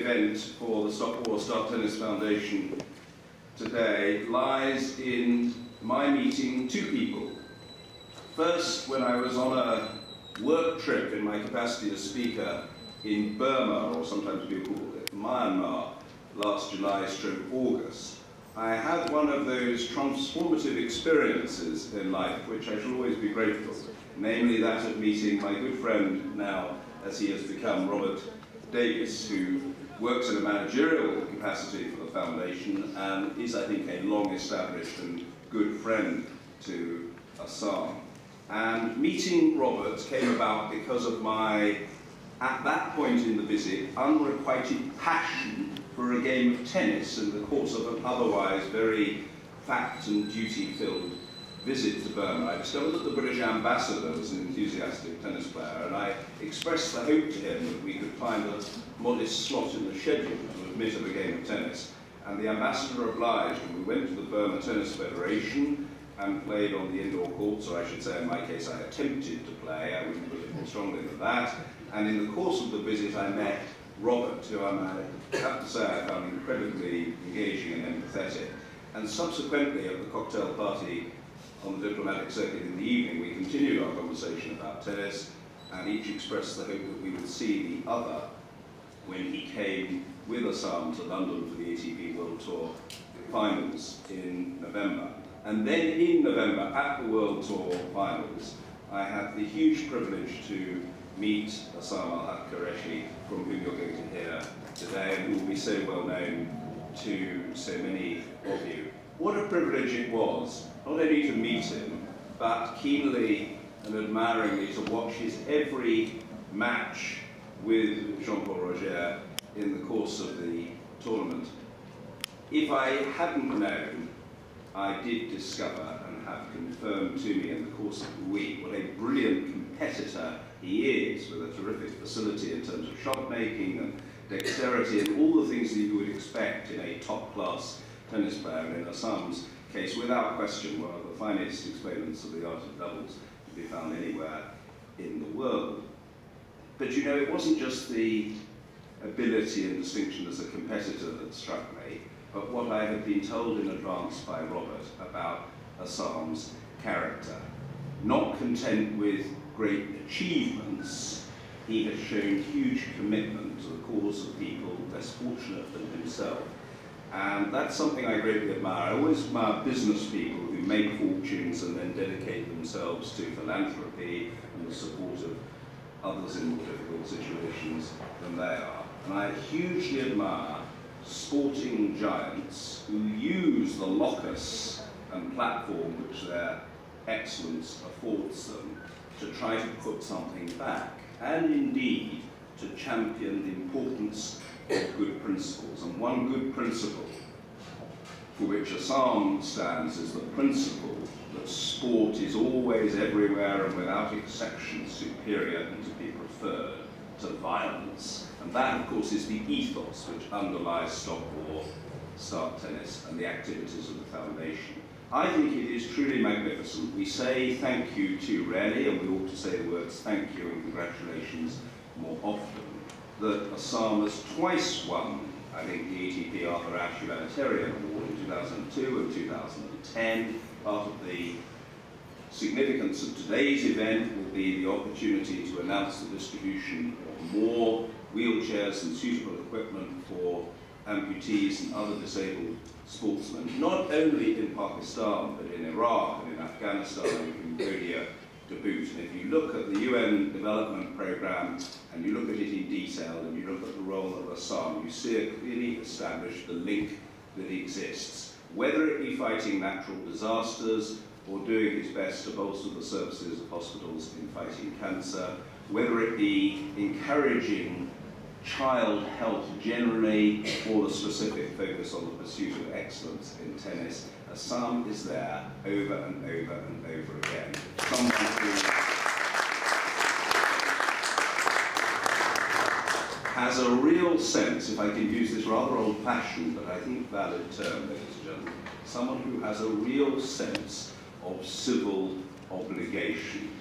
event for the Stop War Start Tennis Foundation today lies in my meeting two people. First, when I was on a work trip in my capacity as speaker in Burma, or sometimes people call it Myanmar, last July/August, I had one of those transformative experiences in life which I shall always be grateful for, namely that of meeting my good friend now, as he has become, Robert Davis, who works in a managerial capacity for the foundation and is, I think, a long-established and good friend to Asim. And meeting Robert came about because of my, at that point in the visit, unrequited passion for a game of tennis in the course of an otherwise very fact and duty-filled visit to Burma. I discovered that the British ambassador was an enthusiastic tennis player, and I expressed the hope to him that we could find a modest slot in the schedule to admit of a game of tennis. And the ambassador obliged, and we went to the Burma Tennis Federation and played on the indoor courts, or I should say in my case I attempted to play, I wouldn't put it more strongly than that. And in the course of the visit I met Robert, who I have to say I found incredibly engaging and empathetic. And subsequently at the cocktail party on the diplomatic circuit in the evening, we continued our conversation about tennis, and each expressed the hope that we would see the other when he came with Asim to London for the ATP World Tour Finals in November. And then in November, at the World Tour Finals, I had the huge privilege to meet Aisam-ul-Haq Qureshi, from whom you're going to hear today, and who will be so well known to so many of you. What a privilege it was, not only to meet him, but keenly and admiringly to watch his every match with Jean-Paul Roger in the course of the tournament. If I hadn't known, I did discover and have confirmed to me in the course of the week what a brilliant competitor he is, with a terrific facility in terms of shot making and dexterity and all the things that you would expect in a top-class tennis player. And in Asam's case, without question, one of the finest exponents of the art of doubles to be found anywhere in the world. But you know, it wasn't just the ability and distinction as a competitor that struck me, but what I had been told in advance by Robert about Asam's character. Not content with great achievements, he has shown huge commitment to the cause of people less fortunate than himself. And that's something I greatly admire. I always admire business people who make fortunes and then dedicate themselves to philanthropy and the support of others in more difficult situations than they are. And I hugely admire sporting giants who use the locus and platform which their excellence affords them to try to put something back, and indeed to champion the importance of good principles. And one good principle for which Asim stands is the principle that sport is always, everywhere and without exception, superior and to be preferred to violence. And that, of course, is the ethos which underlies Stop War, Start Tennis, and the activities of the foundation. I think it is truly magnificent. We say thank you too rarely, and we ought to say the words thank you and congratulations more often. That Asim has twice won, I think, the ATP Arthur Ashe Humanitarian Award in 2002 and 2010. Part of the significance of today's event will be the opportunity to announce the distribution of more wheelchairs and suitable equipment for amputees and other disabled sportsmen, not only in Pakistan, but in Iraq and in Afghanistan and Cambodia to boot. And if you look at the UN Development Programme and you look at it in detail and you look at the role of Asim, you see it clearly established the link that exists. Whether it be fighting natural disasters or doing his best to bolster the services of hospitals in fighting cancer, whether it be encouraging child health generally, or the specific focus on the pursuit of excellence in tennis, Asim is there over and over and over again. Someone who has a real sense, if I can use this rather old-fashioned but I think valid term, ladies and gentlemen, someone who has a real sense of civil obligation.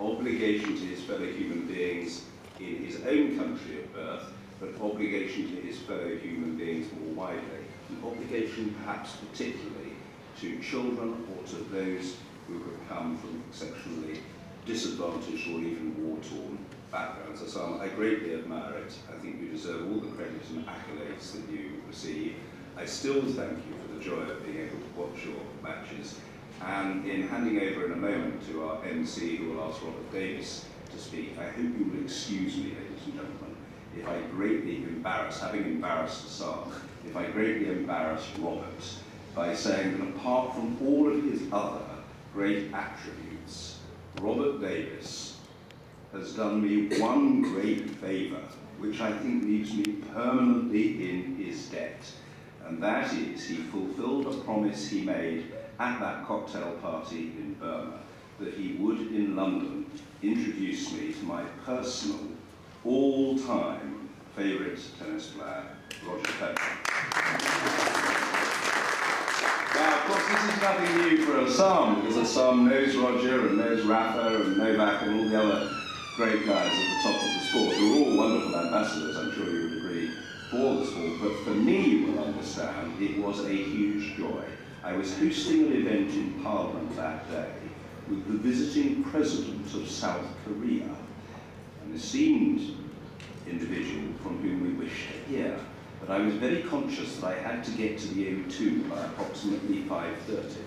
Obligation to his fellow human beings in his own country of birth, but obligation to his fellow human beings more widely, an obligation perhaps particularly to children or to those who have come from exceptionally disadvantaged or even war-torn backgrounds. So I greatly admire it. I think you deserve all the credit and accolades that you receive. I still thank you for the joy of being able to watch your matches. And in handing over in a moment to our MC, who will ask Robert Davis to speak, I hope you will excuse me, ladies and gentlemen, if I greatly embarrass, having embarrassed Asim, if I greatly embarrass Robert by saying that apart from all of his other great attributes, Robert Davis has done me one great favour, which I think leaves me permanently in his debt. And that is, he fulfilled a promise he made at that cocktail party in Burma, that he would, in London, introduce me to my personal, all-time favourite tennis player, Roger Federer. Now, of course, this is nothing new for Asim, because Asim knows Roger and knows Rafa and Novak and all the other great guys at the top of the sport, who are all wonderful ambassadors, I'm sure you would agree, for the sport. But for me, you will understand, it was a huge joy. I was hosting an event in Parliament that day with the visiting president of South Korea, an esteemed individual from whom we wish to hear. But I was very conscious that I had to get to the O2 by approximately 5:30,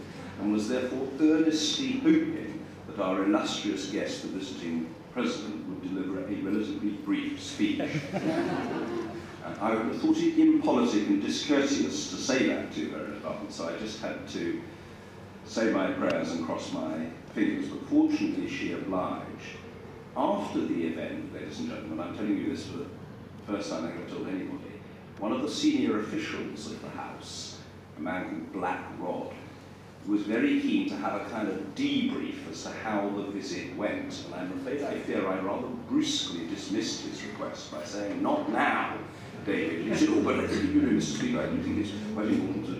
and was therefore earnestly hoping that our illustrious guest, the visiting president, would deliver a relatively brief speech. I would have thought it impolitic and discourteous to say that to her in advance, so I just had to say my prayers and cross my fingers. But fortunately, she obliged. After the event, ladies and gentlemen, I'm telling you this for the first time I've ever told anybody, one of the senior officials of the House, a man called Black Rod, was very keen to have a kind of debrief as to how the visit went. And I'm afraid I fear I rather brusquely dismissed his request by saying, "Not now, David." He said, "Oh, but you know, Mr. Speaker, I do think it's quite important to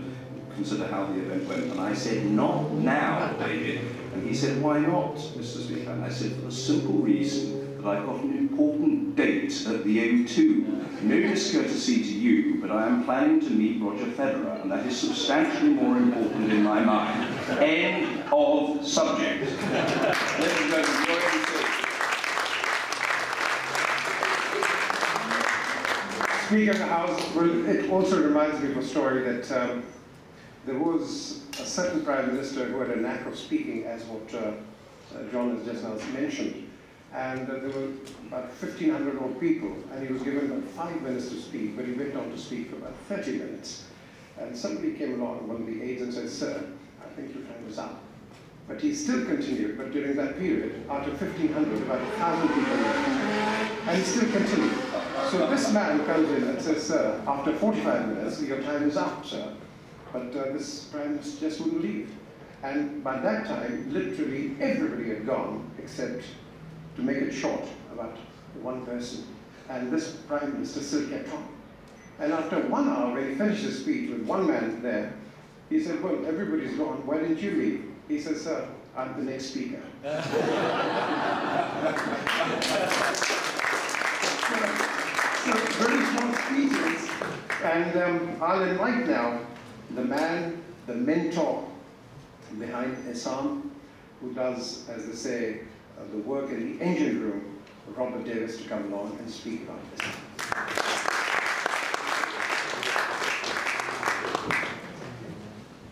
consider how the event went." And I said, "Not now, David." And he said, "Why not, Mr. Speaker?" And I said, "For the simple reason that I've got an important date at the O2. No discourtesy to you, but I am planning to meet Roger Federer, and that is substantially more important in my mind." End of subject. Ladies and gentlemen, your MC. Speaker of the House, well, it also reminds me of a story that there was a certain Prime Minister who had a knack of speaking, as what John has just now mentioned. And there were about 1,500 odd people, and he was given about 5 minutes to speak, but he went on to speak for about 30 minutes. And somebody came along, one of the aides, and said, "Sir, I think your time is up." But he still continued, but during that period, out of 1,500, about 1,000 people left. And he still continued. So this man comes in and says, "Sir, after 45 minutes, your time is up, sir." But this Prime Minister just wouldn't leave. And by that time, literally everybody had gone, except, to make it short, about one person. And this Prime Minister still kept on. And after 1 hour, when he finished his speech with one man there, he said, "Well, everybody's gone, why didn't you leave?" He said, "Sir, I'm the next speaker." So very small speeches. And I'll invite now the man, the mentor behind Asim, who does, as they say, the work in the engine room, Robert Davis, to come along and speak about this.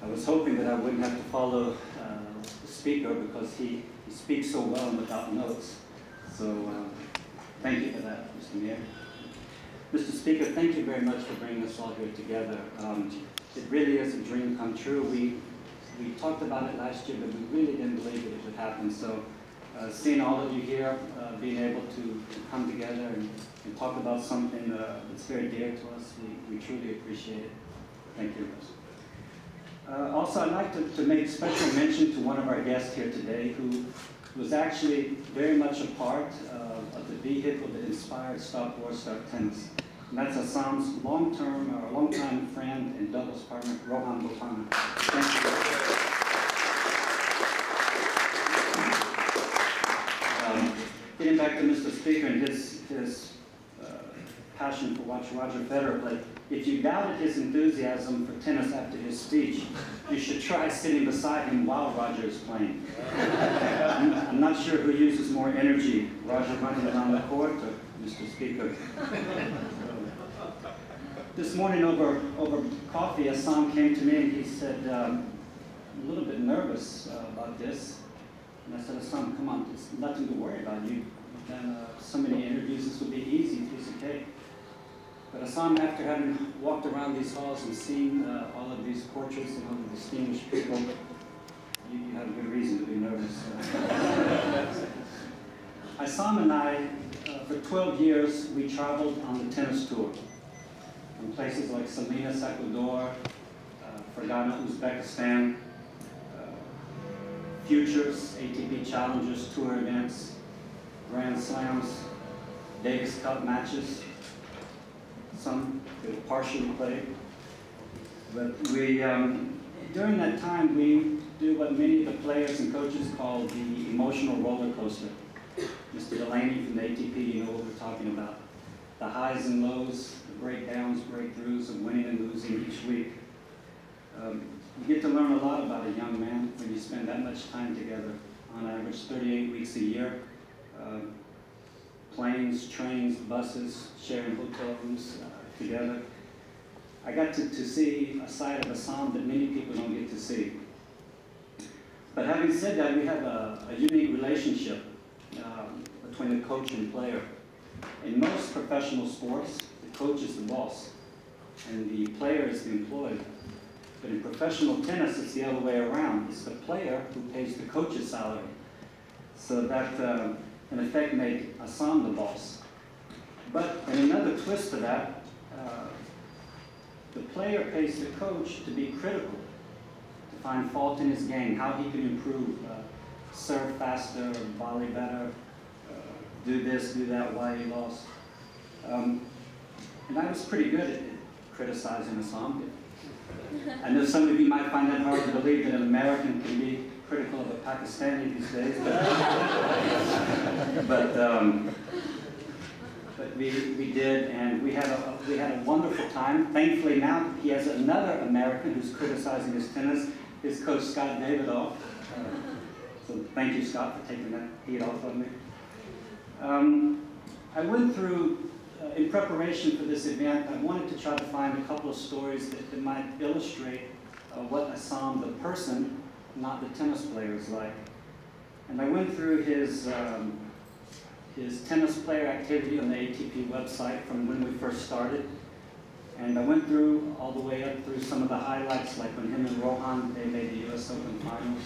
I was hoping that I wouldn't have to follow the speaker, because he speaks so well and without notes. So thank you for that, Mr. Mayor. Mr. Speaker, thank you very much for bringing us all here together. It really is a dream come true. We talked about it last year, but we really didn't believe that it would happen. So seeing all of you here, being able to come together and talk about something that's very dear to us, we truly appreciate it. Thank you. Also, I'd like to make special mention to one of our guests here today, who was actually very much a part of the vehicle that inspired Stop War, Start Tennis. And that's Asim's long-time friend and doubles partner, Rohan Botana. Thank you. Getting back to Mr. Speaker and his passion for watching Roger Federer play. If you doubted his enthusiasm for tennis after his speech, you should try sitting beside him while Roger is playing. I'm not sure who uses more energy, Roger running around the court or Mr. Speaker. This morning over coffee, Asim came to me and he said, I'm a little bit nervous about this. And I said, Asim, come on, it's nothing to worry about. You've done so many interviews, this will be easy, piece of cake. But Asim, after having walked around these halls and seen all of these portraits and all the distinguished people, you have a good reason to be nervous. Asim and I, for 12 years, we traveled on the tennis tour. In places like Salinas, Ecuador, Fergana, Uzbekistan, Futures, ATP Challengers, tour events, Grand Slams, Davis Cup matches. Some could partially play. But we, during that time, we do what many of the players and coaches call the emotional roller coaster. Mr. Delaney from the ATP, you know what we're talking about. The highs and lows, the breakdowns, breakthroughs of winning and losing each week. You get to learn a lot about a young man when you spend that much time together, on average 38 weeks a year. Planes, trains, buses, sharing hotel rooms together. I got to see a side of Asim that many people don't get to see. But having said that, we have a unique relationship between the coach and player. In most professional sports, the coach is the boss, and the player is the employee. But in professional tennis, it's the other way around. It's the player who pays the coach's salary. So that, in effect, made Asim the boss. But in another twist to that, the player pays the coach to be critical, to find fault in his game, how he can improve, serve faster, volley better, do this, do that, why he lost. And I was pretty good at criticizing Asim. I know some of you might find that hard to believe that an American can be critical of a Pakistani these days, but we did, and we had a wonderful time. Thankfully now he has another American who's criticizing his tennis, his coach Scott Davidoff. So thank you, Scott, for taking that heat off of me. I went through, in preparation for this event, I wanted to try to find a couple of stories that might illustrate what Asim, the person, not the tennis player, is like. And I went through his tennis player activity on the ATP website from when we first started. And I went through all the way up through some of the highlights, like when him and Rohan, they made the US Open finals.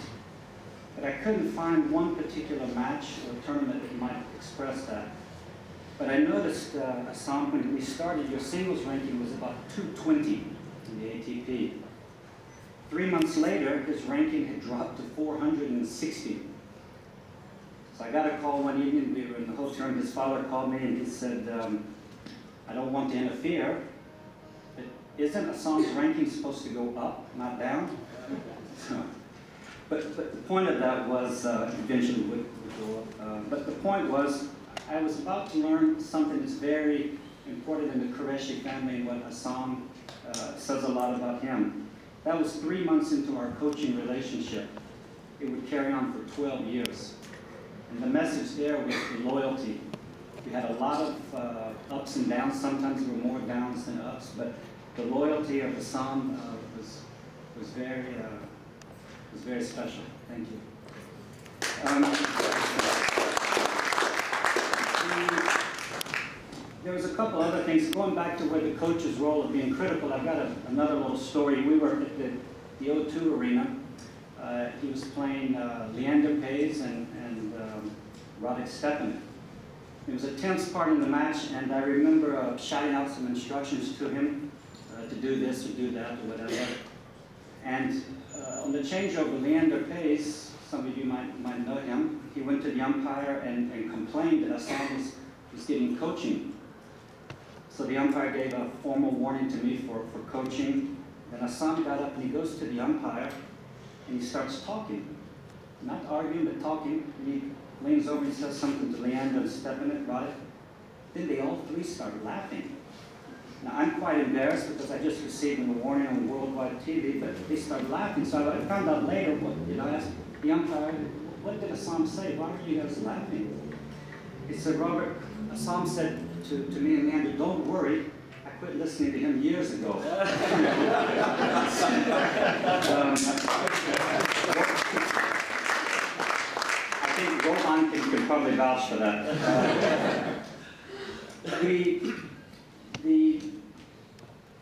But I couldn't find one particular match or tournament that might express that. But I noticed, Asim, when we started, your singles ranking was about 220 in the ATP. 3 months later, his ranking had dropped to 460. So I got a call one evening, we were in the hotel room, his father called me and he said, I don't want to interfere, but isn't Asim's ranking supposed to go up, not down? But the point of that was, eventually would go up, but the point was, I was about to learn something that's very important in the Qureshi family and what Asim says a lot about him. That was 3 months into our coaching relationship. It would carry on for 12 years. And the message there was the loyalty. We had a lot of ups and downs. Sometimes there were more downs than ups, but the loyalty of Asim was very special. Thank you. There was a couple other things. Going back to where the coach's role of being critical, I've got another little story. We were at the O2 arena. He was playing Leander Paes and Radek Stepanek. It was a tense part in the match, and I remember shouting out some instructions to him to do this or do that or whatever. And on the changeover, Leander Paes, some of you might know him, he went to the umpire and complained that Asim was getting coaching. So the umpire gave a formal warning to me for coaching. Then Asim got up and he goes to the umpire and he starts talking. Not arguing, but talking. And he leans over and says something to Leander and Stepanek, right? Then they all three start laughing. Now, I'm quite embarrassed because I just received a warning on worldwide TV, but they started laughing. So I found out later, I asked the umpire, what did Asim say? Why were you guys laughing? He said, Robert, Asim said to me and Leander, don't worry, I quit listening to him years ago. I think Rohan can probably vouch for that.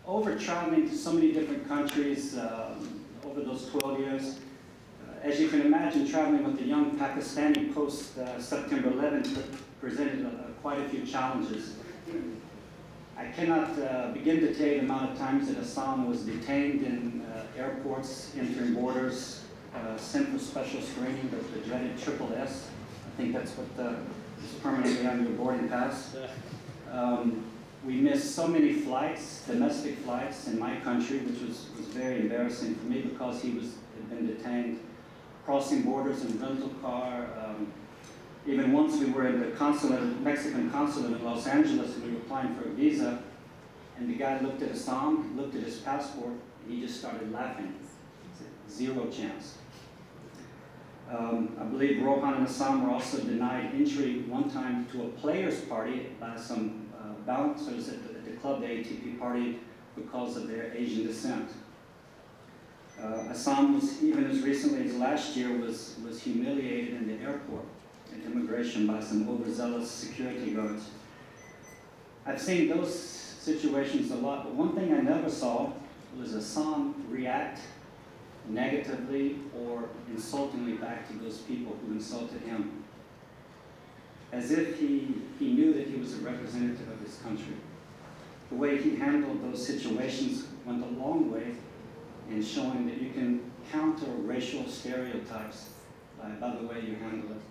Over traveling to so many different countries over those 12 years, as you can imagine, traveling with the young Pakistani post September 11th presented quite a few challenges. I cannot begin to tell you the amount of times that Asim was detained in airports, entering borders, sent for special screening, the dreaded triple S. I think that's what is permanently on your boarding pass. We missed so many flights, domestic flights in my country, which was very embarrassing for me because he had been detained, crossing borders in a rental car. Even once we were in the consulate, Mexican consulate in Los Angeles, and we were applying for a visa, and the guy looked at Asim, looked at his passport, and he just started laughing. He said, zero chance. I believe Rohan and Asim were also denied entry one time to a players' party by some bouncers at the club, the ATP party, because of their Asian descent. Asim was, even as recently as last year, was humiliated in the airport at immigration by some overzealous security guards. I've seen those situations a lot, but one thing I never saw was Asim react negatively or insultingly back to those people who insulted him, as if he knew that he was a representative of his country. The way he handled those situations went a long way in showing that you can counter racial stereotypes by the way you handle it.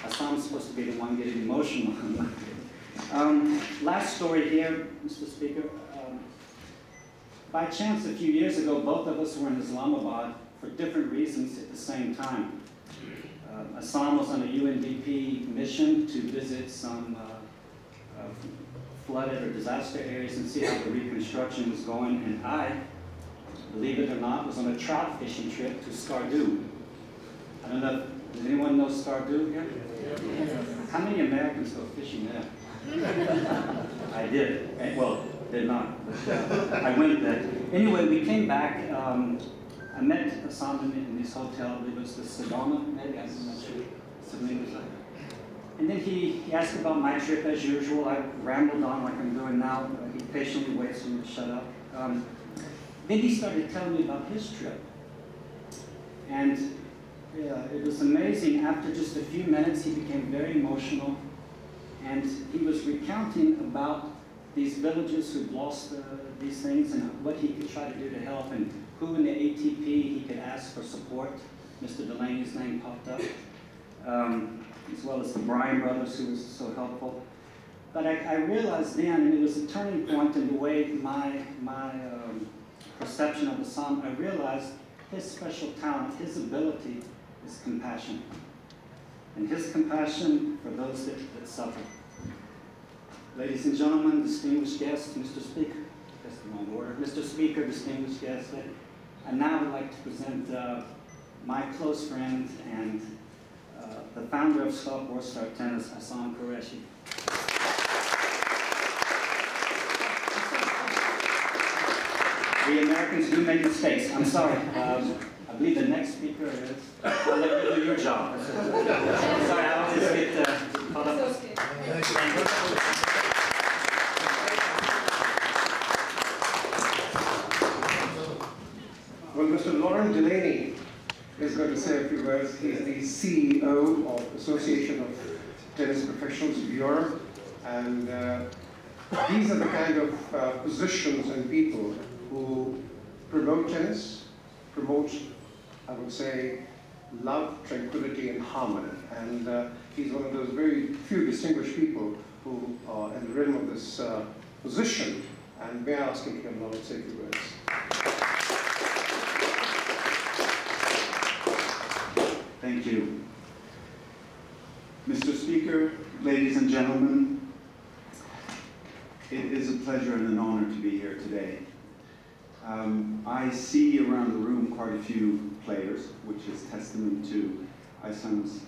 Asim's supposed to be the one getting emotional. Last story here, Mr. Speaker. By chance, a few years ago, both of us were in Islamabad for different reasons at the same time. Asim was on a UNDP mission to visit some flooded or disaster areas and see how the reconstruction was going, and I, believe it or not, was on a trout fishing trip to Skardu. I don't know, does anyone know Skardu here? Yeah. How many Americans go fishing there? I did. Well, did not, but I went there. Anyway, we came back. I met Asim in this hotel. I believe it was the Sedona, maybe, I'm not sure. And then he asked about my trip as usual. I rambled on like I'm doing now. He patiently waits for me to shut up. Then he started telling me about his trip. And it was amazing. After just a few minutes, he became very emotional. And he was recounting about these villagers who'd lost these things and what he could try to do to help, and who in the ATP he could ask for support. Mr. Delaney's name popped up, as well as the Bryan brothers, who was so helpful. But I realized then, and it was a turning point in the way my perception of Asim, I realized his special talent, his ability is compassion. And his compassion for those that suffer. Ladies and gentlemen, distinguished guests, Mr. Speaker, that's the wrong order. Mr. Speaker, distinguished guests, I now would like to present my close friend and the founder of Stop War Start Tennis, Haq Qureshi. The Americans do make mistakes. I'm sorry. I believe the next speaker is. I'll let you do your job. Sorry, I'll just get caught up. Well, Mr. Lauren Delaney is going to say a few words. He's the CEO of Association of Tennis Professionals of Europe, and these are the kind of positions and people who promote tennis, promote, I would say, love, tranquility, and harmony. And he's one of those very few distinguished people who are in the realm of this position. And may I ask him to come along and say a few words? Thank you. Mr. Speaker, ladies and gentlemen, it is a pleasure and an honor to be here today. I see around the room quite a few players, which is testament to Aisam's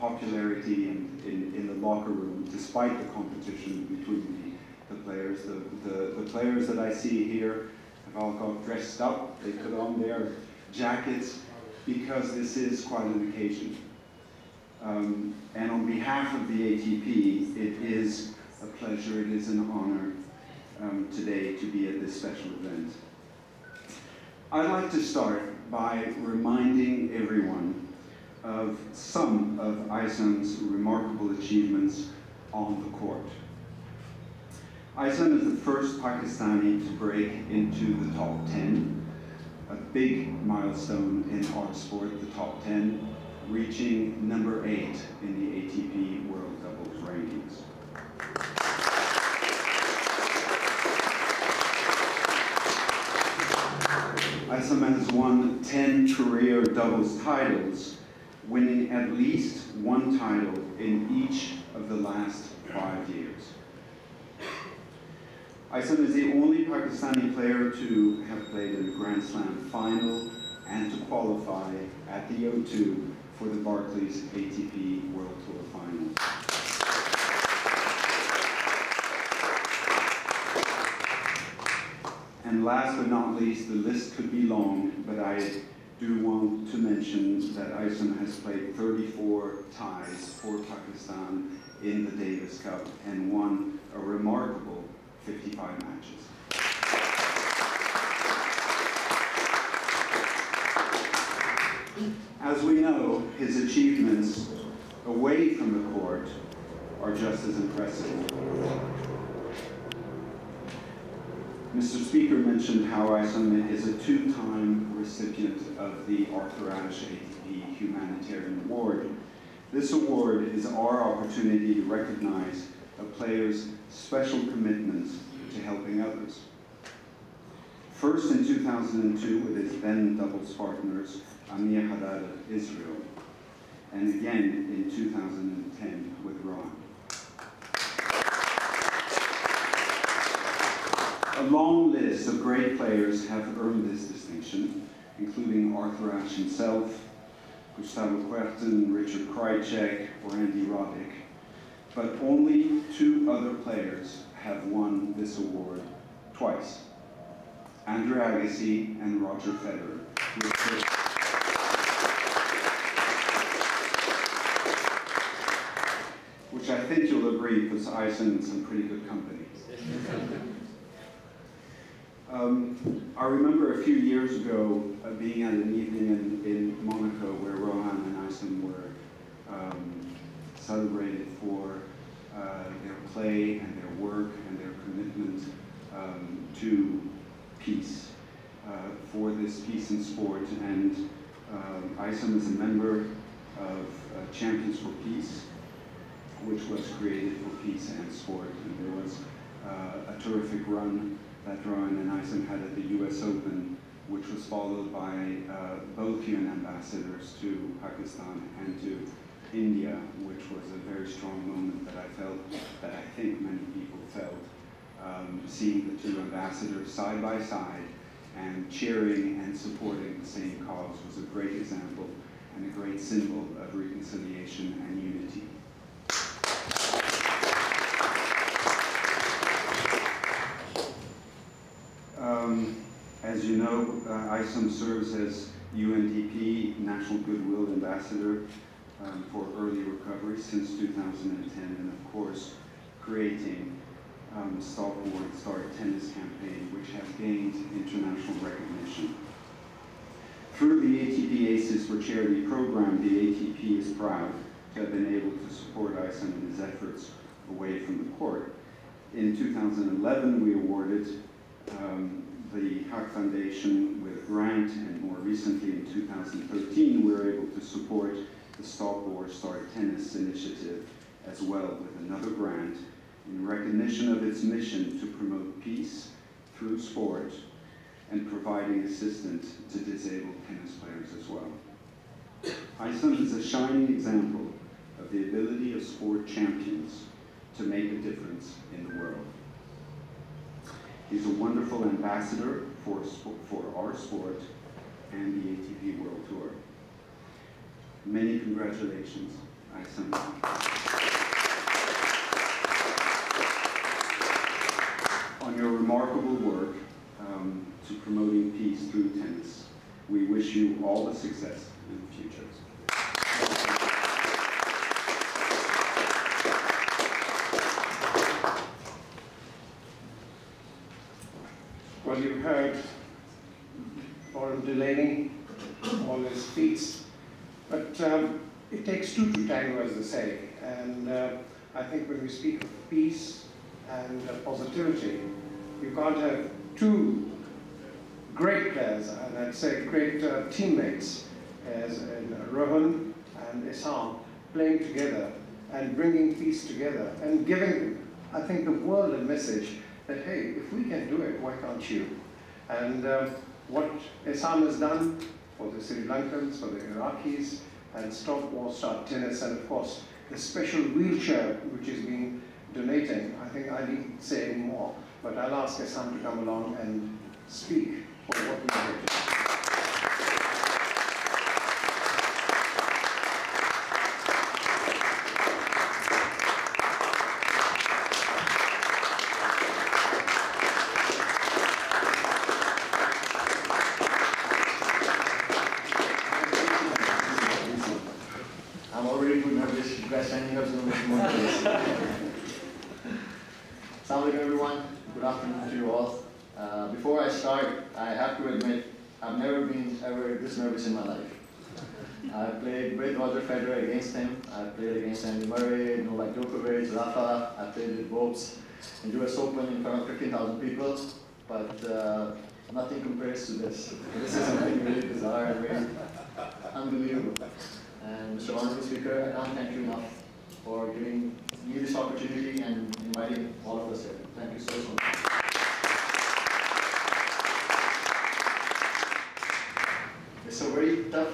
popularity in the locker room, despite the competition between the players. The players that I see here have all got dressed up. They put on their jackets because this is quite an occasion. And on behalf of the ATP, it is a pleasure, it is an honor today to be at this special event. I'd like to start by reminding everyone of some of Aisam's remarkable achievements on the court. Aisam is the first Pakistani to break into the top 10, a big milestone in our sport, the top 10, reaching number 8 in the ATP World Doubles rankings. Aisam has won 10 career doubles titles, winning at least one title in each of the last 5 years. Aisam is the only Pakistani player to have played in a Grand Slam final and to qualify at the O2 for the Barclays ATP World Tour Finals. And last but not least, the list could be long, but I do want to mention that Aisam has played 34 ties for Pakistan in the Davis Cup and won a remarkable 55 matches. As we know, his achievements away from the court are just as impressive. Mr. Speaker mentioned how Aisam is a two-time recipient of the Arthur Ashe ATP Humanitarian Award. This award is our opportunity to recognize a player's special commitment to helping others. First in 2002 with his then doubles partners, Amir Haddad of Israel, and again in 2010 with Ron. A long list of great players have earned this distinction, including Arthur Ashe himself, Gustavo Kuerten, Richard Krajicek, or Andy Roddick, but only 2 other players have won this award twice, Andre Agassi and Roger Federer. Which I think you'll agree puts Aisam in some pretty good company. I remember a few years ago being at an evening in Monaco where Rohan and Aisam were celebrated for their play and their work and their commitment to peace, for this peace in sport. And Aisam is a member of Champions for Peace, which was created for peace and sport. And there was a terrific run that Rohan and Aisam had at the US Open, which was followed by both UN ambassadors to Pakistan and to India, which was a very strong moment that I felt, that I think many people felt, seeing the 2 ambassadors side by side and cheering and supporting the same cause was a great example and a great symbol of reconciliation and unity. As you know, Aisam serves as UNDP National Goodwill Ambassador for early recovery since 2010, and of course, creating Stalwart Start Tennis campaign, which has gained international recognition. Through the ATP Aces for Charity program, the ATP is proud to have been able to support Aisam in his efforts away from the court. In 2011, we awarded the Haq Foundation with a grant, and more recently in 2013, we were able to support the Stop War Start Tennis initiative as well with another grant in recognition of its mission to promote peace through sport and providing assistance to disabled tennis players as well. Aisam is a shining example of the ability sport champions to make a difference in the world. He's a wonderful ambassador for our sport and the ATP World Tour. Many congratulations, Aisam. On your remarkable work to promoting peace through tennis. We wish you all the success in the future. Well, you've heard Warren Delaney, all his feats, but it takes two to tango, as they say. And I think when we speak of peace and positivity, you can't have two great players, and I'd say great teammates, as in Rohan and Aisam, playing together and bringing peace together and giving, I think, the world a message that, hey, if we can do it, why can't you? And what Aisam has done for the Sri Lankans, for the Iraqis, and stop war, start tennis, and of course, the special wheelchair which is being donating, I think I needn't say any more, but I'll ask Aisam to come along and speak for what we are doing. I'm already good nervous. You guys signing up is going to make more nervous. Assalamu alaikum everyone. Good afternoon to you all. Before I start, I have to admit, I've never been ever this nervous in my life. I played with Roger Federer against him. I played against Andy Murray, Novak Djokovic, Rafa. I played with Bobs in US Open in front of 15,000 people. But nothing compares to this. This is something really bizarre and really unbelievable. And Mr. Honorable Speaker, I can't thank you enough for giving me this opportunity and inviting all of us here. Thank you so much. It's a very tough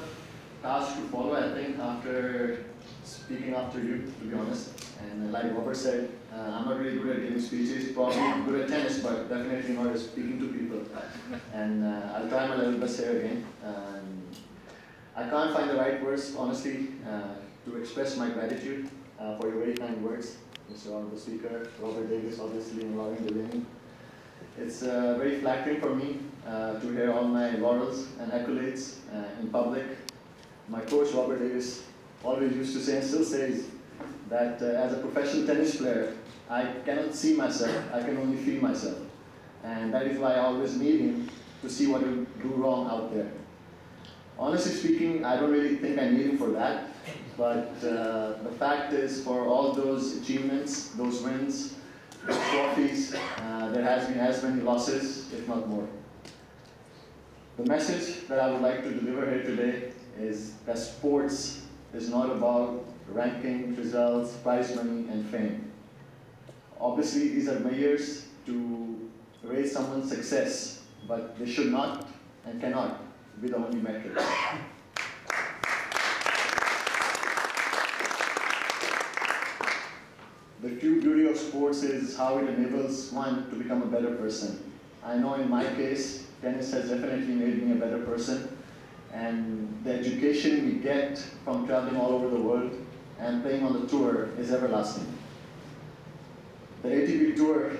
task to follow, I think, after speaking after you, to be honest. And like Robert said, I'm not really good at giving speeches, probably good at tennis, but definitely not at speaking to people. And I'll try my level best here again. I can't find the right words, honestly, to express my gratitude for your very kind words, Mr. Honorable Speaker, Robert Davis, obviously, and Warren Delaney. It's very flattering for me to hear all my laurels and accolades in public. My coach, Robert Davis, always used to say and still says that as a professional tennis player, I cannot see myself, I can only feel myself. And that is why I always need him to see what I do wrong out there. Honestly speaking, I don't really think I need him for that, but the fact is, for all those achievements, those wins, those trophies, there has been as many losses, if not more. The message that I would like to deliver here today is that sports is not about ranking, results, prize money, and fame. Obviously, these are measures to raise someone's success, but they should not and cannot be the only metric. The true beauty of sports is how it enables one to become a better person. I know in my case, tennis has definitely made me a better person, and the education we get from traveling all over the world and playing on the tour is everlasting. The ATP Tour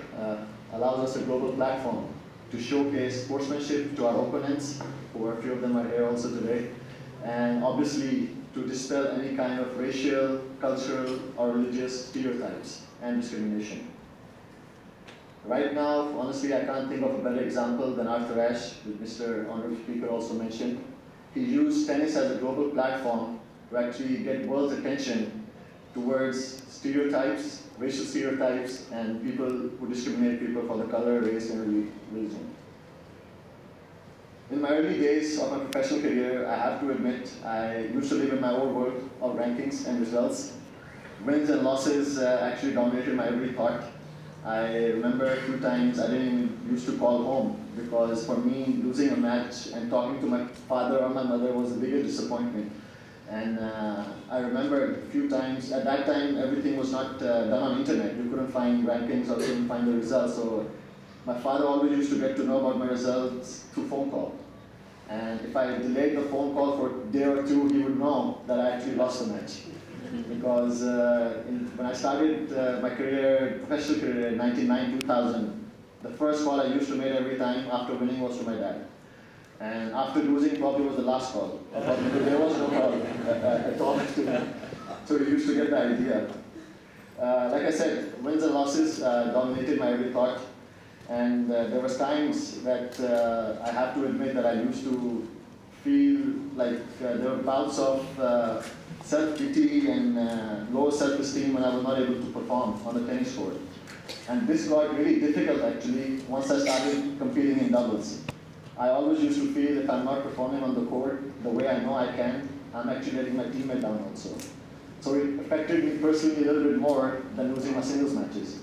allows us a global platform to showcase sportsmanship to our opponents, who a few of them are here also today, and obviously to dispel any kind of racial, cultural, or religious stereotypes and discrimination. Right now, honestly, I can't think of a better example than Arthur Ashe, that Mr. Honorable Speaker also mentioned. He used tennis as a global platform to actually get world's attention towards stereotypes, racial stereotypes, and people who discriminate people for the color, race, and religion. In my early days of my professional career, I have to admit, I used to live in my own world of rankings and results. Wins and losses actually dominated my every thought. I remember a few times I didn't even used to call home, because for me, losing a match and talking to my father or my mother was the biggest disappointment. And I remember a few times, at that time everything was not done on internet. You couldn't find rankings or couldn't find the results. So my father always used to get to know about my results through phone call. And if I delayed the phone call for a day or two, he would know that I actually lost the match. Because when I started my career, professional career in 1999-2000, the first call I used to make every time after winning was to my dad. And after losing probably was the last call. There was no call at all to me. So he used to get the idea. Like I said, wins and losses dominated my every thought. And there was times that I have to admit that I used to feel like there were bouts of self-pity and low self-esteem when I was not able to perform on the tennis court. And this got really difficult actually once I started competing in doubles. I always used to feel if I'm not performing on the court the way I know I can, I'm actually letting my teammate down also. So it affected me personally a little bit more than losing my singles matches.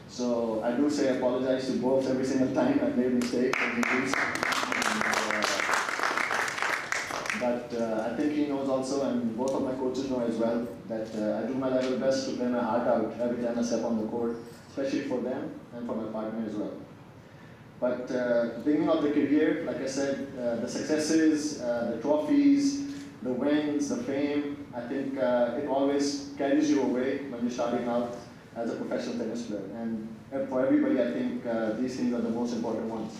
So I do say I apologize to both every single time I made mistakes and injuries. But I think he knows also, and both of my coaches know as well, that I do my level best to play my heart out every time I step on the court, especially for them and for my partner as well. But beginning of the career, like I said, the successes, the trophies, the wins, the fame, I think it always carries you away when you're starting out as a professional tennis player. And for everybody, I think these things are the most important ones.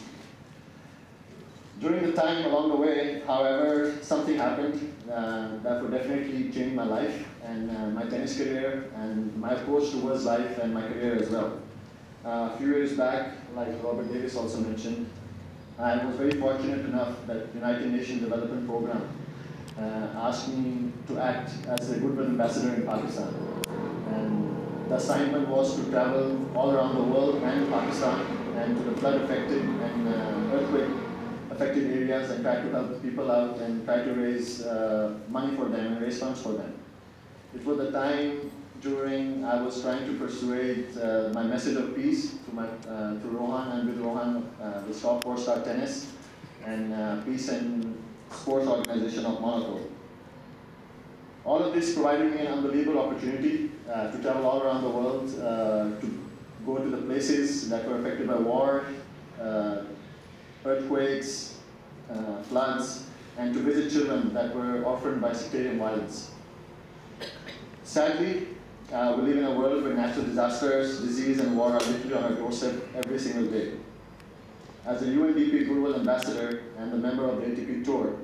During the time along the way, however, something happened that would definitely change my life and my tennis career and my approach towards life and my career as well. A few years back, like Robert Davis also mentioned, I was very fortunate enough that United Nations Development Program asked me to act as a Goodwill Ambassador in Pakistan. And the assignment was to travel all around the world and Pakistan and to the flood-affected and earthquake-affected areas and try to help people out and try to raise money for them and raise funds for them. It was the time during I was trying to persuade my message of peace to Rohan, and with Rohan, the Stop War Start Tennis and Peace and Sports Organization of Monaco. All of this provided me an unbelievable opportunity to travel all around the world, to go to the places that were affected by war, earthquakes, floods, and to visit children that were orphaned by sectarian violence. Sadly, we live in a world where natural disasters, disease, and war are literally on our doorstep every single day. As a UNDP Goodwill Ambassador and a member of the ATP Tour,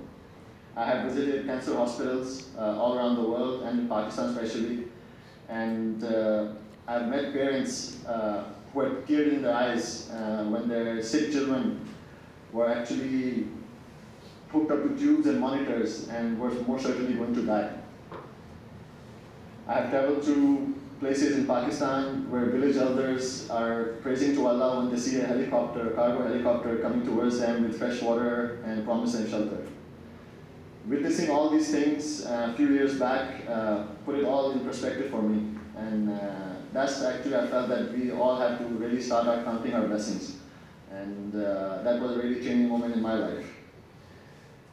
I have visited cancer hospitals all around the world and in Pakistan especially, and I've met parents who had tears in their eyes when their sick children were actually hooked up to tubes and monitors and were more certainly going to die. I have traveled to places in Pakistan where village elders are praising to Allah when they see a helicopter, a cargo helicopter coming towards them with fresh water and promise them shelter. Witnessing all these things a few years back put it all in perspective for me. And that's actually, I felt that we all have to really start out counting our blessings. And that was a really changing moment in my life.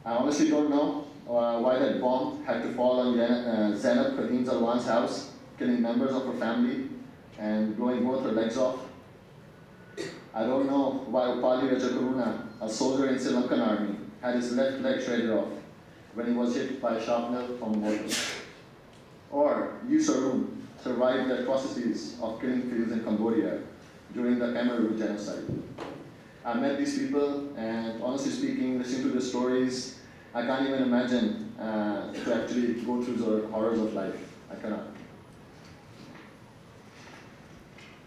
I honestly don't know why that bomb had to fall on Zainab Khadim Zalwan's house, killing members of her family and blowing both her legs off. I don't know why Upali Rajakaruna, a soldier in Sri Lankan army, had his left leg shredded off when he was hit by a shrapnel from a mortar. Or Yu Sarun survived the atrocities of killing fields in Cambodia during the Khmer Rouge genocide. I met these people, and honestly speaking, listening to the stories, I can't even imagine to actually go through the horrors of life. I cannot.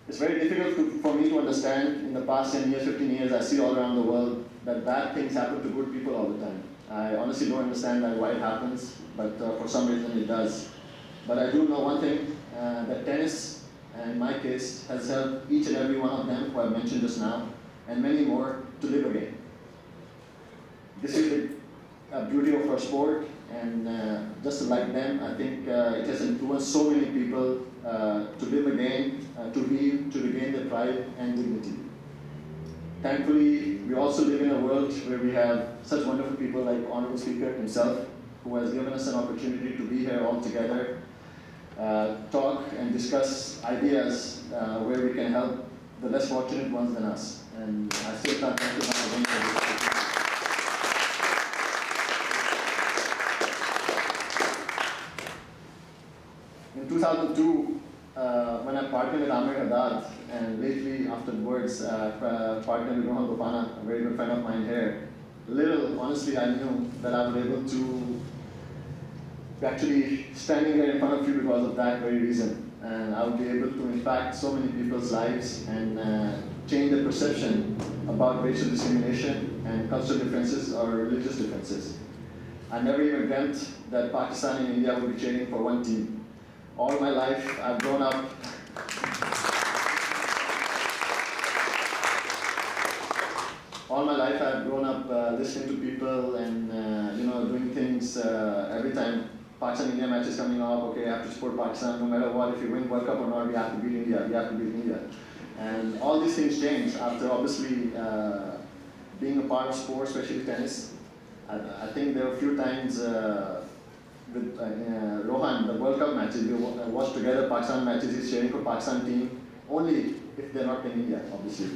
It's very difficult for me to understand. In the past 10 years, 15 years, I see all around the world that bad things happen to good people all the time. I honestly don't understand why it happens, but for some reason it does. But I do know one thing, that tennis, in my case, has helped each and every one of them who I mentioned just now, and many more, to live again. This is the beauty of our sport, and just like them, I think it has influenced so many people to live again, to heal, to regain their pride and dignity. Thankfully, we also live in a world where we have such wonderful people like Honorable Speaker himself, who has given us an opportunity to be here all together, talk and discuss ideas where we can help the less fortunate ones than us. And I still can't thank you enough again for this opportunity. In 2002, when I partnered with Amir Haddad, and lately afterwards partnered with Rohan Gopana, a very good friend of mine here, little, honestly, I knew that I would be able to be actually standing here in front of you because of that very reason. And I would be able to impact so many people's lives and change the perception about racial discrimination and cultural differences or religious differences. I never even dreamt that Pakistan and India would be cheering for one team. All my life, I've grown up listening to people and doing things every time Pakistan-India match is coming up. Okay, I have to support Pakistan no matter what. If you win World Cup or not, we have to beat India. We have to beat India. And all these things change after obviously being a part of sports, especially tennis. I think there were a few times with Rohan, the World Cup matches, we watched together Pakistan matches, he's cheering for Pakistan team, only if they're not in India, obviously.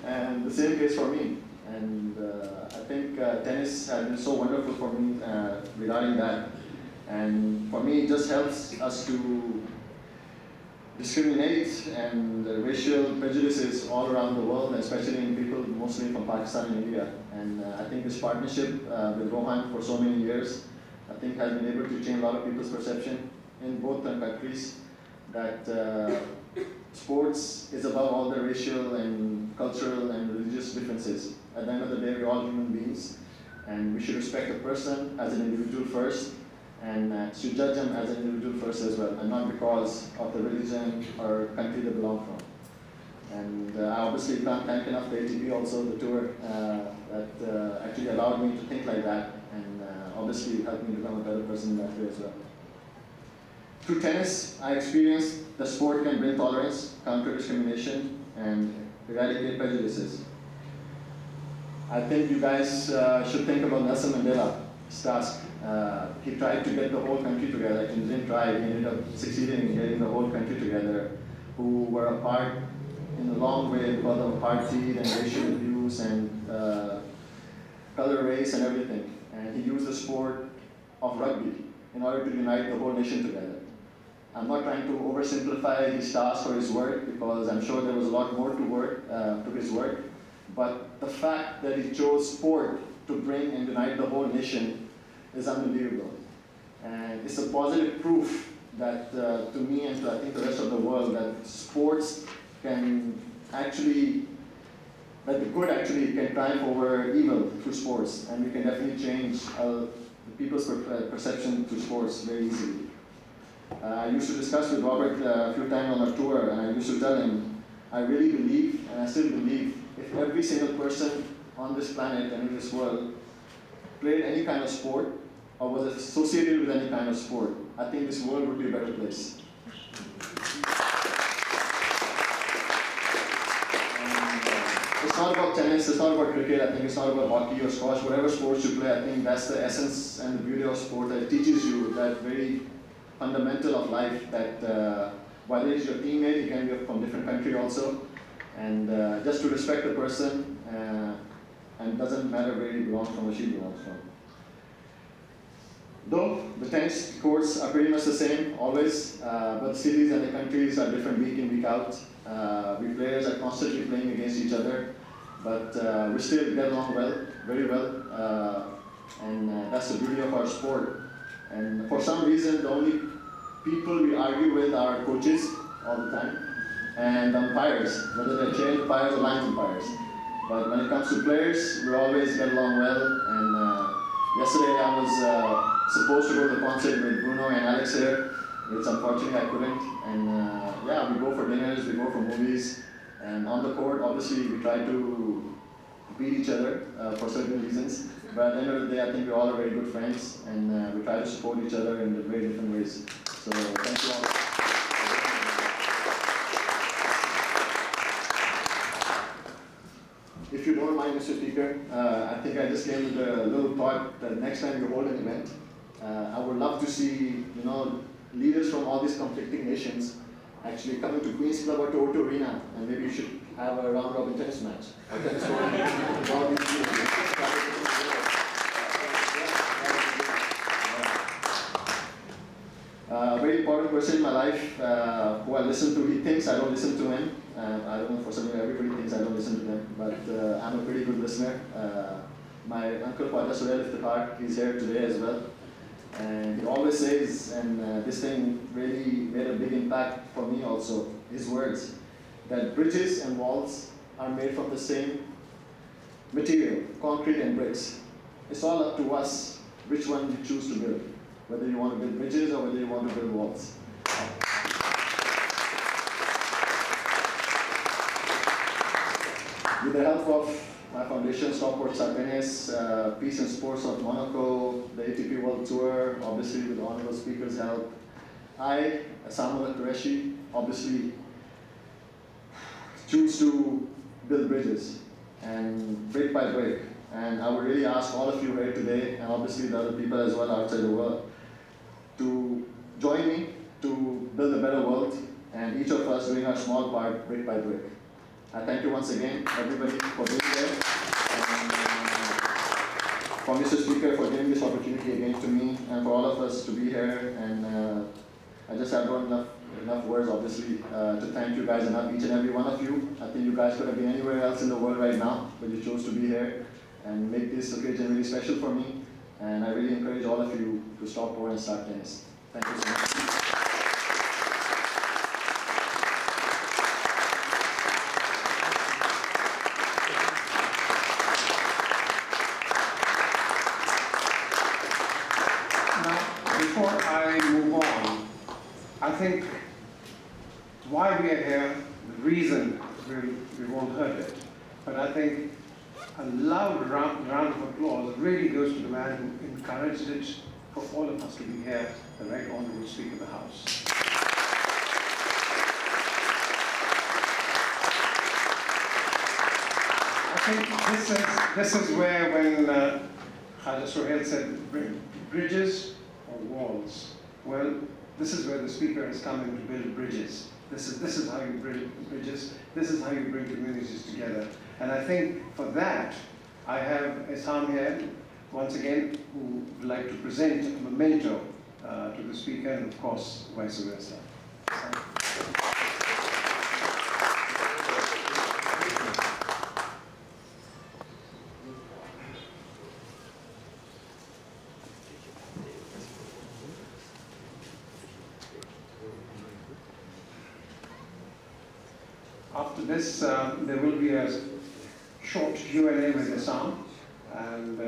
And the same case for me. And I think tennis has been so wonderful for me regarding that. And for me, it just helps us to discriminate and racial prejudices all around the world, especially in people mostly from Pakistan and India. And I think this partnership with Rohan for so many years, I think has been able to change a lot of people's perception in both countries that sports is above all the racial and cultural and religious differences. At the end of the day, we're all human beings, and we should respect a person as an individual first, and should judge them as an individual first as well, and not because of the religion or country they belong from. And I obviously can't thank enough the ATP also, the tour, that actually allowed me to think like that, and obviously helped me become a better person in that way as well. Through tennis, I experienced the sport can bring tolerance, counter discrimination, and eradicate prejudices. I think you guys should think about Nelson Mandela's task. He tried to get the whole country together. He didn't try, he ended up succeeding in getting the whole country together, who were apart in a long way because of apartheid and racial abuse and color, race, and everything. And he used the sport of rugby in order to unite the whole nation together. I'm not trying to oversimplify his task or his work, because I'm sure there was a lot more to his work. But the fact that he chose sport to bring and unite the whole nation is unbelievable. And it's a positive proof that to me and to I think the rest of the world, that sports can actually, that the good actually can triumph over evil through sports. And we can definitely change the people's perception through sports very easily. I used to discuss with Robert a few times on our tour, and I used to tell him, I really believe, and I still believe, if every single person on this planet and in this world played any kind of sport or was associated with any kind of sport, I think this world would be a better place. It's not about tennis, it's not about cricket, I think it's not about hockey or squash, whatever sports you play, I think that's the essence and the beauty of sport, that it teaches you that very fundamental of life, that whether it's your teammate, you can be from different country also, and just to respect the person, and doesn't matter where he belongs from or she belongs from. Though the tennis courts are pretty much the same always, but cities and the countries are different week in, week out. We players are constantly playing against each other, but we still get along well, very well, and that's the beauty of our sport. And for some reason, the only people we argue with are coaches all the time, and umpires, whether they're chair umpires or line umpires. But when it comes to players, we always get along well. And yesterday I was supposed to go to the concert with Bruno and Alex here, which unfortunately I couldn't. And yeah, we go for dinners, we go for movies, and on the court, obviously, we try to beat each other for certain reasons. But at the end of the day, I think we all are very good friends, and we try to support each other in very different ways. So thank you all. if you don't mind, Mr. Speaker, I think I just came with a little thought that next time you hold an event, I would love to see, leaders from all these conflicting nations actually coming to Queen's Club or to O2 Arena, and maybe you should have a round-robin tennis match. Or tennis tournament with all these leaders. A very important person in my life who I listen to. He thinks I don't listen to him. I don't know, for some reason everybody thinks I don't listen to them, but I'm a pretty good listener. My uncle Father Surel Iftikhar, he's here today as well. And he always says, and this thing really made a big impact for me also, his words, that bridges and walls are made from the same material, concrete and bricks. It's all up to us which one we choose to build, whether you want to build bridges or whether you want to build walls. With the help of my foundation, Stockport Tennis, Peace and Sports of Monaco, the ATP World Tour, obviously with the Honorable Speaker's help, I, Aisam-ul-Haq Qureshi, obviously choose to build bridges, and brick by brick. And I would really ask all of you here today, and obviously the other people as well outside the world, to join me to build a better world, and each of us doing our small part, brick by brick. I thank you once again, everybody, for being there, and for Mr. Speaker for giving this opportunity again to me, and for all of us to be here. And I just have not enough words, obviously, to thank you guys enough, each and every one of you. I think you guys could have been anywhere else in the world right now, but you chose to be here and make this occasion really special for me. And I really encourage all of you to stop over and start tennis. Thank you so much. Before I move on, I think why we are here, the reason we won't hurt it, but I think a loud round of applause really goes to the man who encouraged it for all of us to be here, the Right Honourable Speaker of the House. I think this is where when Khaja Sohail said bridges or walls, well, this is where the Speaker is coming to build bridges. This is how you build bridges. This is how you bring communities together. And I think for that, I have Aisam here, once again, who would like to present a memento to the Speaker, and of course, vice versa. After this, there will be a short Q&A with Aisam, and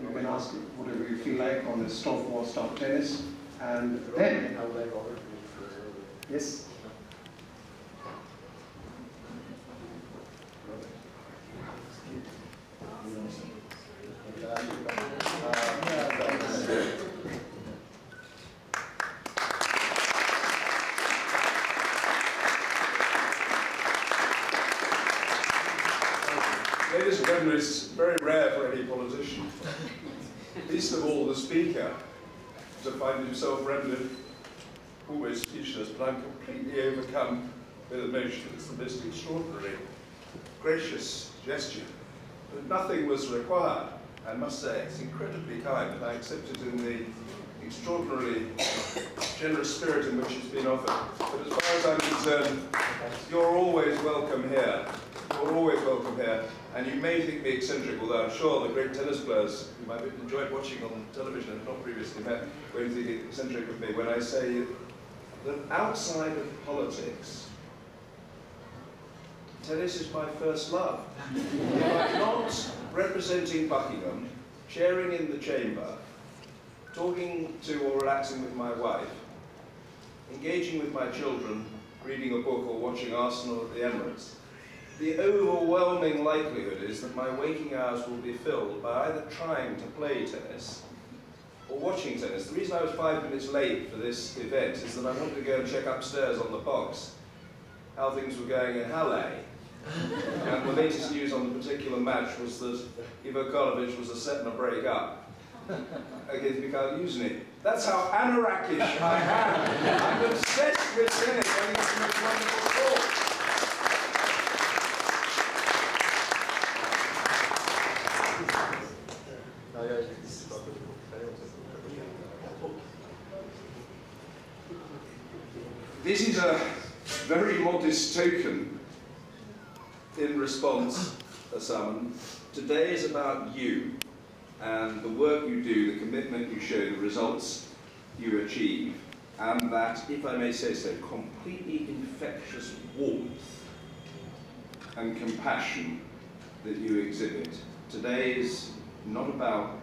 you can ask whatever you feel like on the stop war, stop tennis, and then, yes? Ladies and gentlemen, it's very rare for any politician, least of all the Speaker, to find himself rendered always speechless, but I'm completely overcome with emotion. It's the most extraordinary, gracious gesture. But nothing was required, I must say. It's incredibly kind, and I accept it in the extraordinarily generous spirit in which it's been offered. But as far as I'm concerned, you're always welcome here. You're always welcome here. And you may think me eccentric, although I'm sure the great tennis players whom I've enjoyed watching on television and not previously met won't think eccentric of me when I say that outside of politics, tennis is my first love. If I'm not representing Buckingham, sharing in the chamber, talking to or relaxing with my wife, engaging with my children, reading a book or watching Arsenal at the Emirates, the overwhelming likelihood is that my waking hours will be filled by either trying to play tennis or watching tennis. The reason I was 5 minutes late for this event is that I wanted to go and check upstairs on the box how things were going in Halle, And the latest news on the particular match was that Ivo Karlovic was a set and a break up against Mikhail Yuzny. That's how anarakish I am. I'm obsessed with tennis. I think it's the most wonderful sport. This is a very modest token in response, Asim. Today is about you and the work you do, the commitment you show, the results you achieve, and that, if I may say so, completely infectious warmth and compassion that you exhibit. Today is not about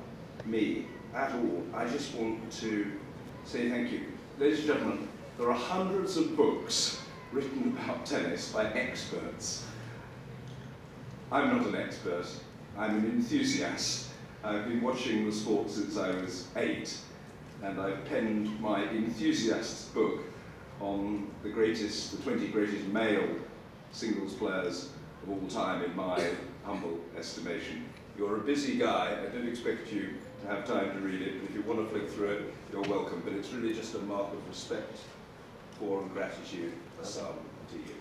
me at all. I just want to say thank you. Ladies and gentlemen, there are hundreds of books written about tennis by experts. I'm not an expert, I'm an enthusiast. I've been watching the sport since I was 8, and I've penned my enthusiast's book on the 20 greatest male singles players of all time in my humble estimation. You're a busy guy, I don't expect you to have time to read it, but if you want to flick through it, you're welcome. But it's really just a mark of respect for and gratitude, Asim, to you.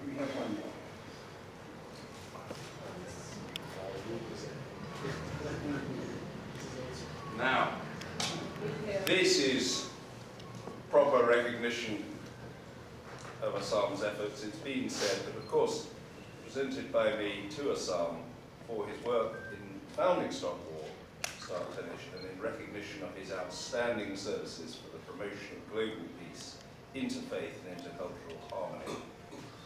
We have one more. Now, this is proper recognition of Asim's efforts. It's been said, but of course, presented by me to Asim for his work in founding Start Tennis and in recognition of his outstanding services for the promotion of global peace, interfaith and intercultural harmony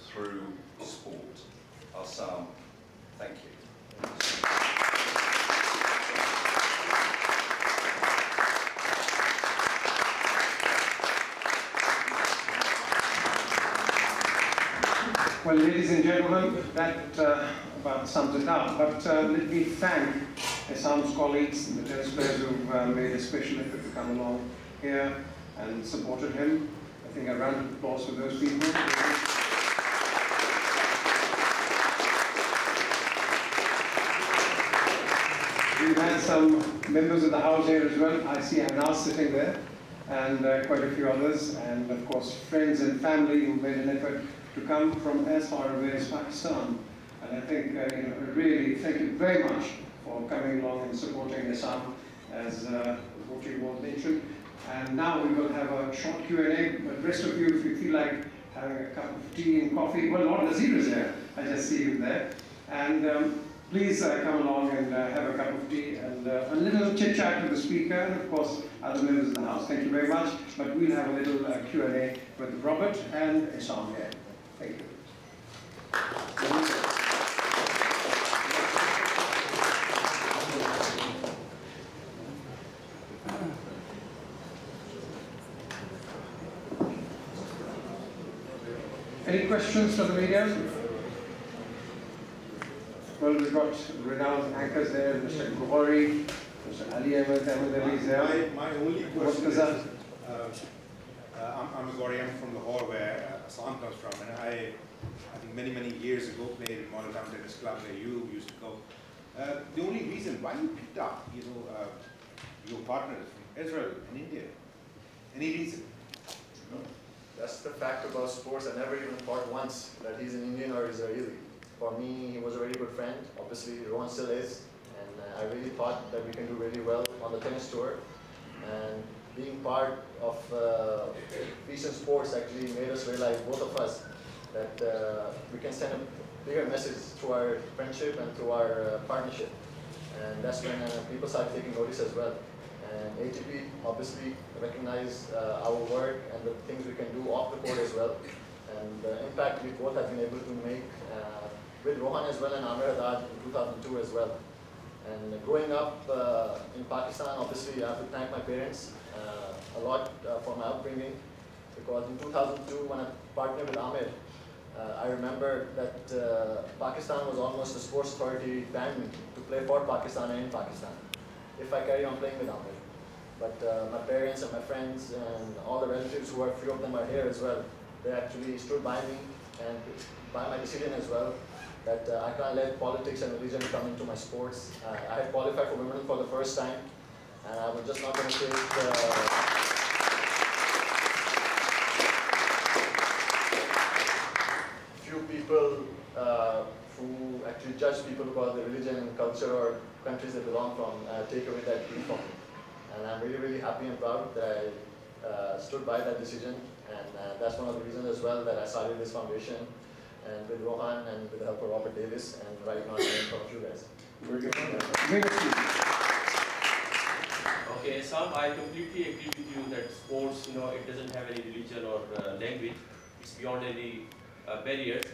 through sport. Asim, thank you. Well, ladies and gentlemen, that about sums it up. But let me thank Asim's colleagues, the tennis players who've made a special effort to come along here and supported him. I think a round of applause for those people. We've had some members of the House here as well. I see I'm now sitting there, and quite a few others, and of course friends and family who made an effort to come from as far away as Pakistan. And I think, really thank you very much for coming along and supporting Asim, as what you all mentioned. And now we will have a short Q&A, but the rest of you, if you feel like having a cup of tea and coffee, well, Lord Nazir is there, I just see him there. And please come along and have a cup of tea and a little chit-chat with the speaker and, of course, other members of the House. Thank you very much. But we'll have a little Q&A with Robert and Asim here. Thank you. Any questions from the media? Well, we've got renowned anchors there, Mr. Gohari, Mr. Ali Ahmed is there. My only question is, I'm a Gohari, I'm from Lahore, where Asim comes from, and I think many years ago played in Model Town Tennis Club where you used to go. The only reason why you picked up, your partners from Israel and India, any reason? No. That's the fact about sports. I never even thought once that he's an Indian or Israeli. For me, he was a very good friend. Obviously, Rohan still is. And I really thought that we can do really well on the tennis tour. And being part of Eastern Sports actually made us realize, both of us, that we can send a bigger message through our friendship and through our partnership. And that's when people started taking notice as well. And ATP obviously recognized our work and the things we can do off the court as well. And the impact we both have been able to make with Rohan as well and Amir Haddad in 2002 as well. And growing up in Pakistan, obviously I have to thank my parents a lot for my upbringing. Because in 2002, when I partnered with Ahmed, I remember that Pakistan was almost the sports authority banned me to play for Pakistan and in Pakistan if I carry on playing with Ahmed. But my parents and my friends and all the relatives, who are few of them are here as well, they actually stood by me and by my decision as well, that I can't let politics and religion come into my sports. I had qualified for Wimbledon for the first time, and I was just not going to take few people who actually judge people about the religion and culture or countries they belong from, take away that dream from me. And I'm really, really happy and proud that I stood by that decision, and that's one of the reasons as well that I started this foundation, and with Rohan and with the help of Robert Davis, and right now I'm in front of you guys. Very good. Okay, Sam, I completely agree with you that sports, it doesn't have any religion or language. It's beyond any barriers.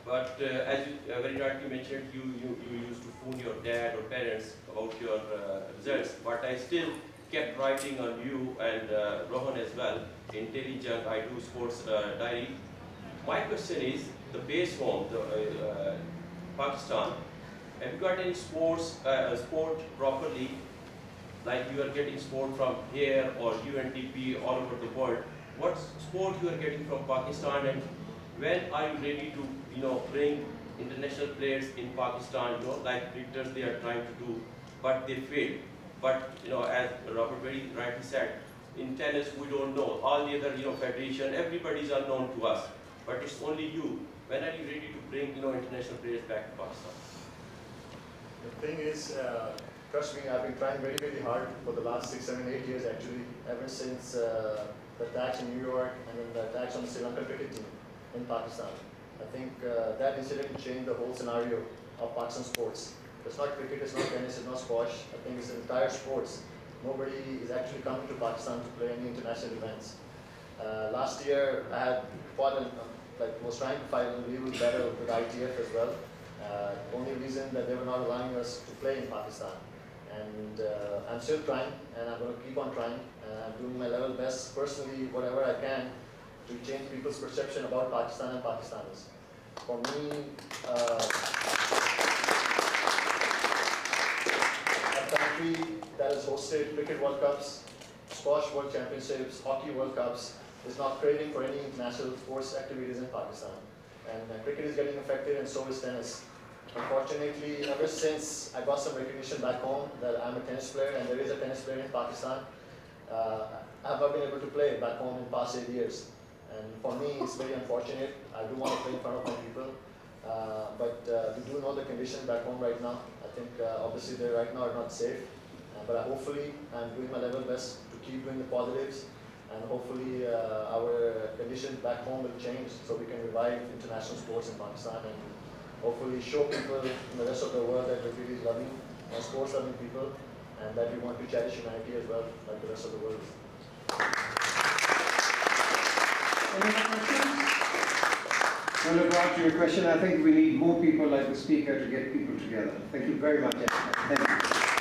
But as you very rightly mentioned, you used to phone your dad or parents about your results. But I still kept writing on you and Rohan as well in Daily Junk. I do sports diary. My question is, the base home, Pakistan, have you got any sport properly, like you are getting sport from here or UNDP all over the world? What sport you are getting from Pakistan, and when are you ready to bring international players in Pakistan, like cricketers they are trying to do, but they fail. But as Robert very rightly said, in tennis we don't know. All the other federation, everybody is unknown to us. But it's only you. When are you ready to bring international players back to Pakistan? The thing is, trust me, I've been trying very, very hard for the last 6, 7, 8 years actually, ever since the attacks in New York and then the attacks on the Sri Lanka cricket team in Pakistan. I think that incident changed the whole scenario of Pakistan sports. It's not cricket, it's not tennis, it's not squash. I think it's the entire sports. Nobody is actually coming to Pakistan to play any international events. Last year, I had fought was trying to fight a little better with ITF as well. Only reason that they were not allowing us to play in Pakistan. And I'm still trying, and I'm going to keep on trying. I'm doing my level best, personally, whatever I can, to change people's perception about Pakistan and Pakistanis. For me, a country that has hosted cricket World Cups, squash World Championships, hockey World Cups, is not craving for any international sports activities in Pakistan. And cricket is getting affected, and so is tennis. Unfortunately, ever since I got some recognition back home that I'm a tennis player, and there is a tennis player in Pakistan, I have not been able to play back home in the past 8 years. And for me, it's very unfortunate. I do want to play in front of my people, but we do know the conditions back home right now. I think obviously they right now are not safe, but hopefully I'm doing my level best to keep doing the positives, and hopefully our conditions back home will change so we can revive international sports in Pakistan, and hopefully show people in the rest of the world that we're really loving and sports loving people, and that we want to cherish humanity as well, like the rest of the world. Any other questions? Well, to answer your question, I think we need more people like the speaker to get people together. Thank you very much. Thank you.